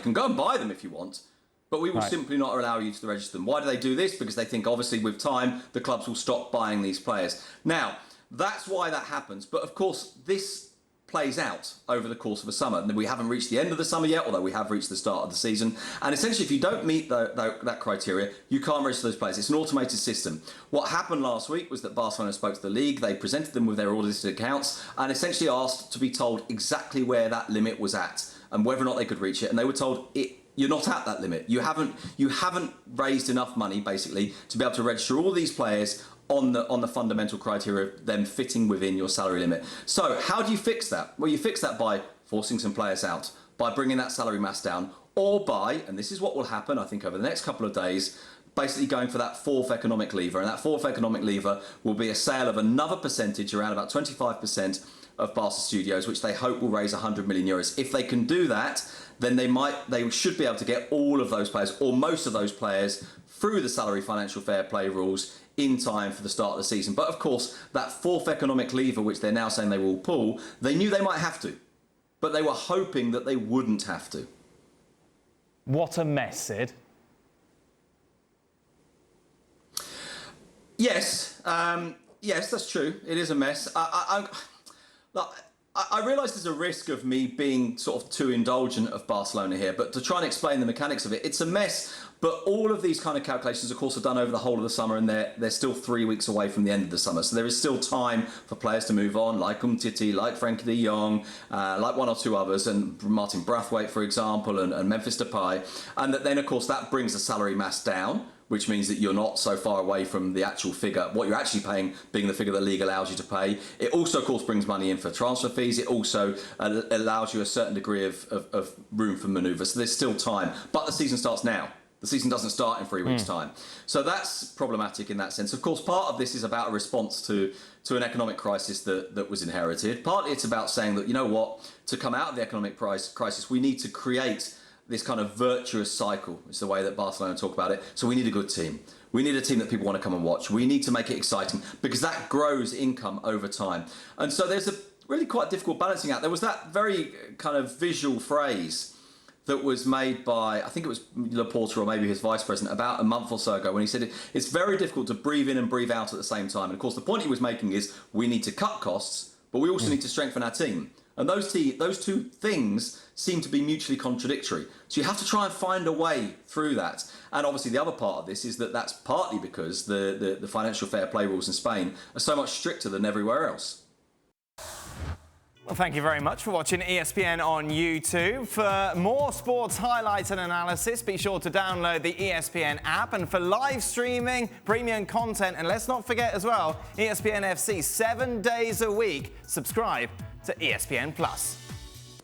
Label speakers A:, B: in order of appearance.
A: You can go and buy them if you want, but we will simply not allow you to register them. Why do they do this? Because they think, obviously, with time, the clubs will stop buying these players. Now, that's why that happens. But, of course, this plays out over the course of a summer. We haven't reached the end of the summer yet, although we have reached the start of the season. And essentially, if you don't meet that criteria, you can't register those players. It's an automated system. What happened last week was that Barcelona spoke to the league. They presented them with their audited accounts and essentially asked to be told exactly where that limit was at and whether or not they could reach it. And they were told, you're not at that limit. You haven't raised enough money, basically, to be able to register all these players on the fundamental criteria of them fitting within your salary limit. So how do you fix that? Well, you fix that by forcing some players out, by bringing that salary mass down, or by, and this is what will happen, I think, over the next couple of days, basically going for that fourth economic lever. And that fourth economic lever will be a sale of another percentage, around about 25% of Barca Studios, which they hope will raise 100 million euros. If they can do that, then they should be able to get all of those players, or most of those players, through the salary financial fair play rules in time for the start of the season. But of course, that fourth economic lever, which they're now saying they will pull, they knew they might have to, but they were hoping that they wouldn't have to.
B: What a mess, Sid.
A: Yes, yes, that's true. It is a mess. I realise there's a risk of me being sort of too indulgent of Barcelona here, but to try and explain the mechanics of it, it's a mess. But all of these kind of calculations, of course, are done over the whole of the summer, and they're still 3 weeks away from the end of the summer. So there is still time for players to move on, like Umtiti, like Frenkie de Jong, like one or two others, and Martin Braithwaite, for example, and Memphis Depay. And then, of course, that brings the salary mass down, which means that you're not so far away from the actual figure, what you're actually paying being the figure the league allows you to pay. It also, of course, brings money in for transfer fees. It also allows you a certain degree of room for manoeuvre. So there's still time. But the season starts now. The season doesn't start in 3 weeks' time. So that's problematic in that sense. Of course, part of this is about a response to an economic crisis that was inherited. Partly it's about saying that, you know what, to come out of the economic crisis, we need to create this kind of virtuous cycle, is the way that Barcelona talk about it. So we need a good team. We need a team that people want to come and watch. We need to make it exciting because that grows income over time. And so there's a really quite difficult balancing act. There was that very kind of visual phrase that was made by, I think it was Laporta or maybe his vice president, about a month or so ago, when he said it's very difficult to breathe in and breathe out at the same time. And of course, the point he was making is we need to cut costs, but we also need to strengthen our team. And those two things seem to be mutually contradictory. So you have to try and find a way through that. And obviously the other part of this is that that's partly because the financial fair play rules in Spain are so much stricter than everywhere else.
B: Well, thank you very much for watching ESPN on YouTube. For more sports highlights and analysis, be sure to download the ESPN app. And for live streaming, premium content, and let's not forget as well, ESPN FC 7 days a week, subscribe to ESPN+.